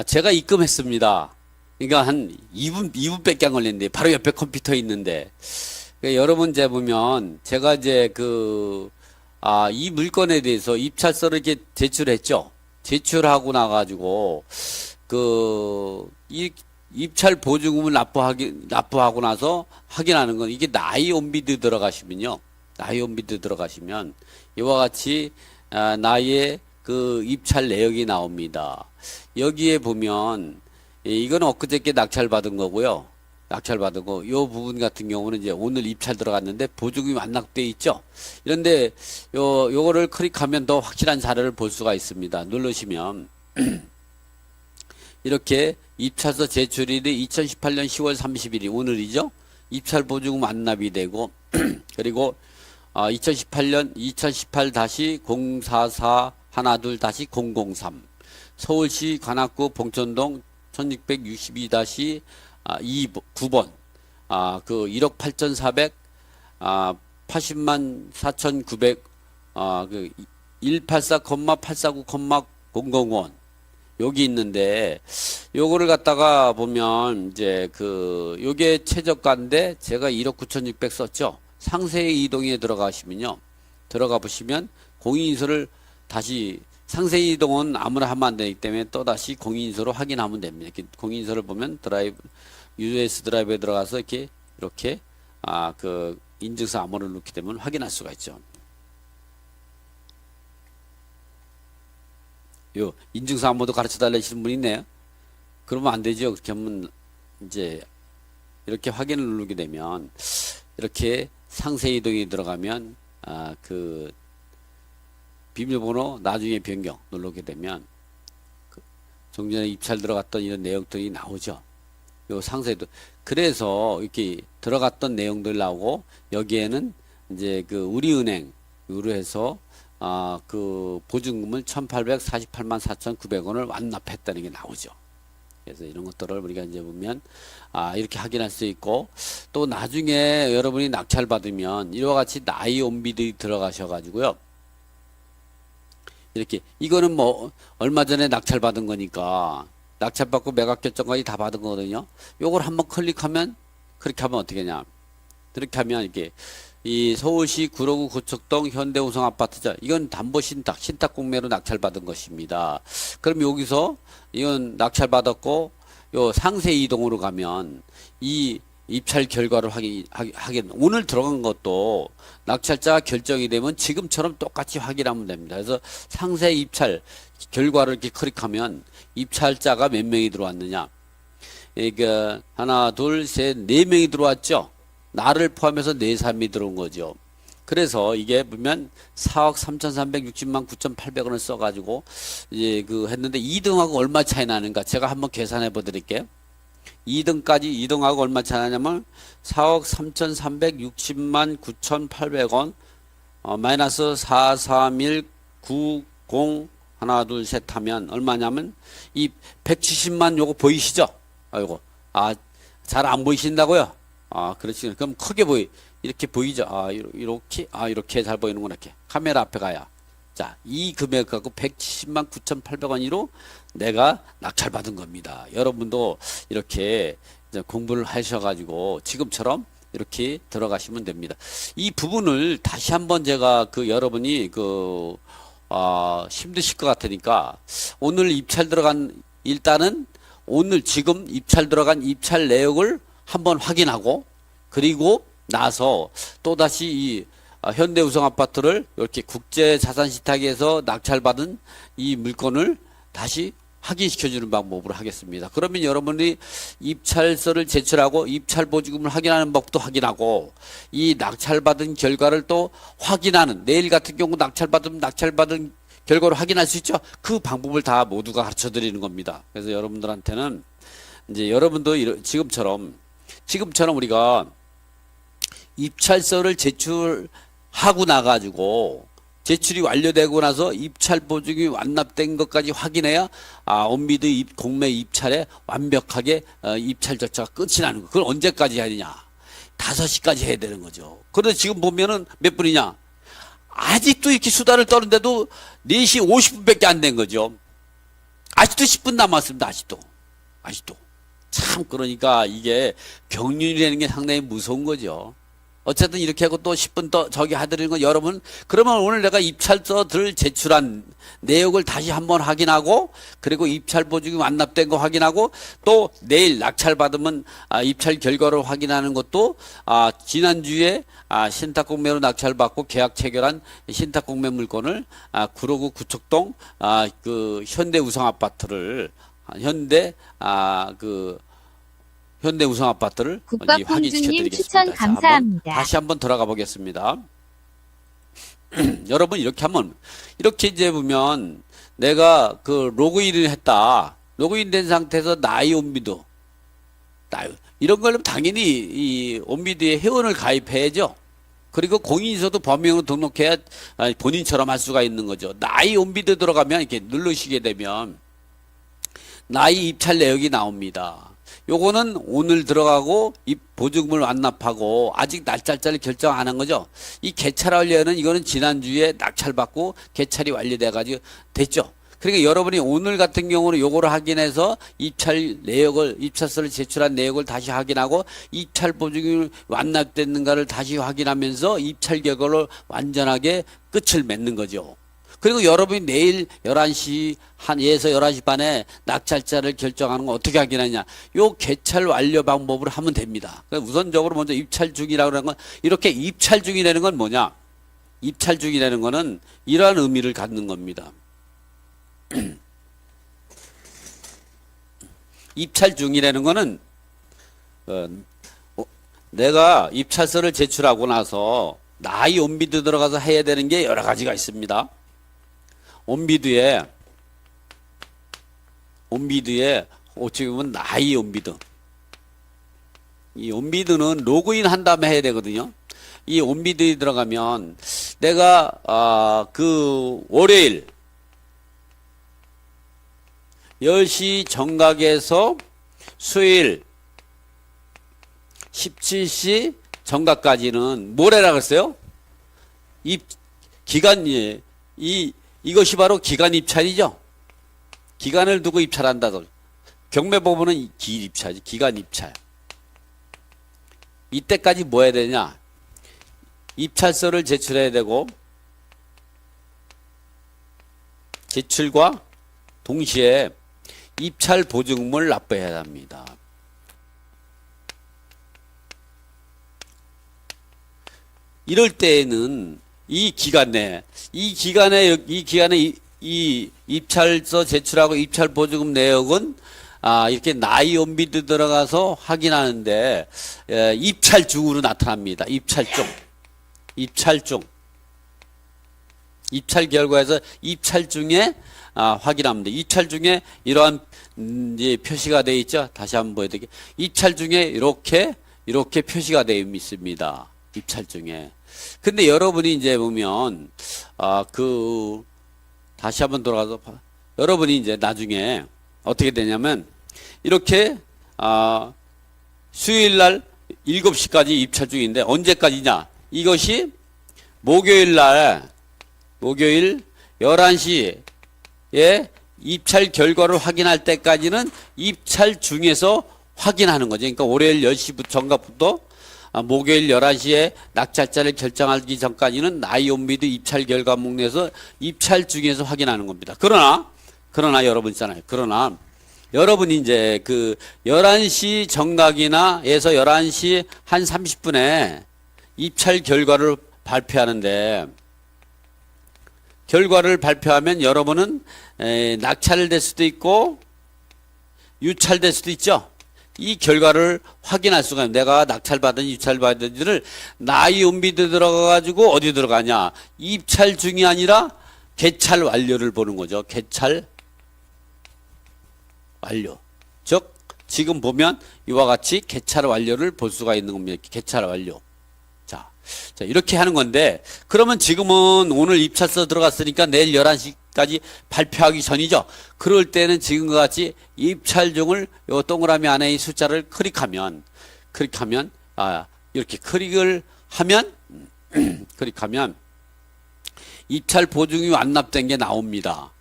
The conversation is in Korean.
제가 입금했습니다. 그러니까 한 2분밖에 안 걸렸는데, 바로 옆에 컴퓨터 있는데, 그러니까 여러 문제 보면, 제가 이제 이 물건에 대해서 입찰서를 이렇게 제출했죠. 제출하고 나가지고, 이 입찰 보증금을 납부하고 나서 확인하는 건, 이게 나이 온비드 들어가시면요. 나이 온비드 들어가시면, 이와 같이, 나이의 입찰 내역이 나옵니다. 여기에 보면 이건 엊그저께 낙찰받은 거고요. 낙찰받은 거. 요 부분 같은 경우는 이제 오늘 입찰 들어갔는데 보증금이 완납돼 있죠. 이런데 요거를 클릭하면 더 확실한 자료를 볼 수가 있습니다. 누르시면 이렇게 입찰서 제출일이 2018년 10월 30일이 오늘이죠. 입찰 보증금 완납이 되고 그리고 2018년 2018-04412-003 서울시 관악구 봉천동 1662-9번 1억 8,400 80만 4,900 184,849,000원 여기 있는데 요거를 갖다가 보면 이제 요게 최저가인데 제가 1억 9,600 썼죠. 상세 이동에 들어가시면요. 들어가 보시면 공인인수를 다시 상세 이동은 아무나 하면 안 되기 때문에 또다시 공인인수로 확인하면 됩니다. 이렇게 공인인수를 보면 US 드라이브에 들어가서 이렇게 인증서 암호를 넣게 되면 확인할 수가 있죠. 요 인증서 암호도 가르쳐 달라시는 분이 있네요. 그러면 안 되죠. 그렇게 하면 이제 이렇게 확인을 누르게 되면 이렇게 상세 이동에 들어가면 비밀번호 나중에 변경 누르게 되면 종전에 입찰 들어갔던 이런 내용들이 나오죠. 요 상세도 그래서 이렇게 들어갔던 내용들 나오고 여기에는 이제 우리은행으로 해서 보증금을 1,848만 4,900원을 완납했다는 게 나오죠. 그래서 이런 것들을 우리가 이제 보면 이렇게 확인할 수 있고 또 나중에 여러분이 낙찰 받으면 이와 같이 나이 온비드 들어가셔 가지고요. 이렇게 이거는 뭐 얼마 전에 낙찰 받은 거니까 낙찰 받고 매각 결정까지 다 받은 거거든요. 요걸 한번 클릭하면 그렇게 하면 어떻게 하냐? 그렇게 하면 이렇게 이 서울시 구로구 고척동 현대우성 아파트죠. 이건 담보 신탁 공매로 낙찰 받은 것입니다. 그럼 여기서 이건 낙찰 받았고 요 상세 이동으로 가면 이 입찰 결과를 확인 오늘 들어간 것도 낙찰자가 결정이 되면 지금처럼 똑같이 확인하면 됩니다. 그래서 상세 입찰 결과를 이렇게 클릭하면 입찰자가 몇 명이 들어왔느냐? 그러니까 하나, 둘, 셋, 네 명이 들어왔죠. 나를 포함해서 네 사람이 들어온 거죠. 그래서 이게 보면 4억 3,360만 9,800원을 써가지고 이제 했는데 2등하고 얼마 차이 나는가? 제가 한번 계산해 보드릴게요. 2등하고 얼마 차이 나냐면 4억 3,360만 9,800원 마이너스 43190 하나 둘 셋 하면 얼마냐면 이 170만 요거 보이시죠? 아이고 잘 안 보이신다고요? 그렇지. 그럼 크게 이렇게 보이죠? 이렇게 잘 보이는구나. 이렇게 카메라 앞에 가야. 자, 이 금액 갖고 170만 9,800원으로 내가 낙찰 받은 겁니다. 여러분도 이렇게 이제 공부를 하셔가지고 지금처럼 이렇게 들어가시면 됩니다. 이 부분을 다시 한번 제가 여러분이 힘드실 것 같으니까 오늘 입찰 들어간 일단은 오늘 지금 입찰 들어간 입찰 내역을 한번 확인하고 그리고 나서 또다시 이 현대우성 아파트를 이렇게 국제자산시탁에서 낙찰받은 이 물건을 다시 확인시켜주는 방법으로 하겠습니다. 그러면 여러분이 입찰서를 제출하고 입찰 보증금을 확인하는 법도 확인하고 이 낙찰받은 결과를 또 확인하는 내일 같은 경우 낙찰받은 결과를 확인할 수 있죠. 그 방법을 다 모두가 가르쳐 드리는 겁니다. 그래서 여러분들한테는 이제 여러분도 지금처럼 우리가 입찰서를 제출하고 나가지고 제출이 완료되고 나서 입찰 보증이 완납된 것까지 확인해야 온비드 공매 입찰에 완벽하게 입찰 절차가 끝이 나는 거. 그걸 언제까지 해야 되냐? 5시까지 해야 되는 거죠. 그런데 지금 보면은 몇 분이냐? 아직도 이렇게 수다를 떠는데도 4시 50분밖에 안 된 거죠. 아직도 10분 남았습니다. 아직도. 참 그러니까 이게 병륜이라는 게 상당히 무서운 거죠. 어쨌든 이렇게 하고 또 10분 더 저기 하드리는 건 여러분 그러면 오늘 내가 입찰서들 제출한 내역을 다시 한번 확인하고 그리고 입찰 보증이 완납된 거 확인하고 또 내일 낙찰 받으면 입찰 결과를 확인하는 것도 지난주에 신탁공매로 낙찰 받고 계약 체결한 신탁공매 물건을 구로구 구척동 그 현대 우성 아파트를 현대 우성 아파트를 국밥공주님 추천 감사합니다. 다시 한번 들어가 보겠습니다. 여러분 이렇게 이제 보면 내가 그 로그인을 했다. 로그인된 상태에서 나이 온비드 이런 걸로 당연히 이 온비드에 회원을 가입해야죠. 그리고 공인인증서도 범행으로 등록해야 본인처럼 할 수가 있는 거죠. 나이 온비드 들어가면 이렇게 누르시게 되면 나이 입찰 내역이 나옵니다. 요거는 오늘 들어가고 보증금을 완납하고 아직 날짜를 결정 안 한 거죠. 이 개찰 완료는 이거는 지난주에 낙찰받고 개찰이 완료돼 가지고 됐죠. 그러니까 여러분이 오늘 같은 경우는 요거를 확인해서 입찰서를 제출한 내역을 다시 확인하고 입찰 보증이 완납됐는가를 다시 확인하면서 입찰 결과를 완전하게 끝을 맺는 거죠. 그리고 여러분이 내일 11시 한에서 11시 반에 낙찰자를 결정하는 건 어떻게 확인하냐. 요 개찰 완료 방법으로 하면 됩니다. 우선적으로 먼저 입찰 중이라고 하는 건 이렇게 입찰 중이라는 건 뭐냐. 입찰 중이라는 거는 이러한 의미를 갖는 겁니다. 입찰 중이라는 거는 내가 입찰서를 제출하고 나서 나이 온비드 들어가서 해야 되는 게 여러 가지가 있습니다. 온비드에 어떻게 보면 나이 온비드. 이 온비드는 로그인 한 다음에 해야 되거든요. 이 온비드에 들어가면 내가 그 월요일 10시 정각에서 수요일 17시 정각까지는 뭘 해라 그랬어요? 이것이 바로 기간 입찰이죠. 기간을 두고 입찰한다. 경매법원은 기일 입찰이지. 기간 입찰. 이때까지 뭐 해야 되냐? 입찰서를 제출해야 되고 제출과 동시에 입찰 보증금을 납부해야 합니다. 이럴 때에는 이 기간에 이 입찰서 제출하고 입찰 보증금 내역은 이렇게 나이 온비드 들어가서 확인하는데 입찰 중으로 나타납니다. 입찰 중. 입찰 결과에서 입찰 중에 확인합니다. 입찰 중에 이러한 이제 표시가 되어 있죠. 다시 한번 보여드릴게요. 입찰 중에 이렇게 표시가 되어 있습니다. 입찰 중에. 근데 여러분이 이제 보면 다시 한번 돌아가서 여러분이 이제 나중에 어떻게 되냐면 이렇게 수요일 날 7시까지 입찰 중인데 언제까지냐? 이것이 목요일 11시에 입찰 결과를 확인할 때까지는 입찰 중에서 확인하는 거죠. 그러니까 월요일 10시부터 정각부터 목요일 11시에 낙찰자를 결정하기 전까지는 나이 온비드 입찰 결과목 내에서 입찰 중에서 확인하는 겁니다. 그러나 여러분 있잖아요. 그러나 여러분이 이제 그 11시 정각이나 에서 11시 한 30분에 입찰 결과를 발표하는데 결과를 발표하면 여러분은 낙찰될 수도 있고 유찰될 수도 있죠. 이 결과를 확인할 수가 있는 내가 낙찰받은 유찰받은지를 나이 온비드 들어가가지고 어디 들어가냐. 입찰 중이 아니라 개찰 완료를 보는 거죠. 개찰 완료. 즉 지금 보면 이와 같이 개찰 완료를 볼 수가 있는 겁니다. 개찰 완료. 자, 이렇게 하는 건데 그러면 지금은 오늘 입찰서 들어갔으니까 내일 11시까지 발표하기 전이죠. 그럴 때는 지금과 같이 입찰 중을 요 동그라미 안에 이 숫자를 클릭하면 이렇게 클릭을 하면 입찰 보증이 완납된 게 나옵니다.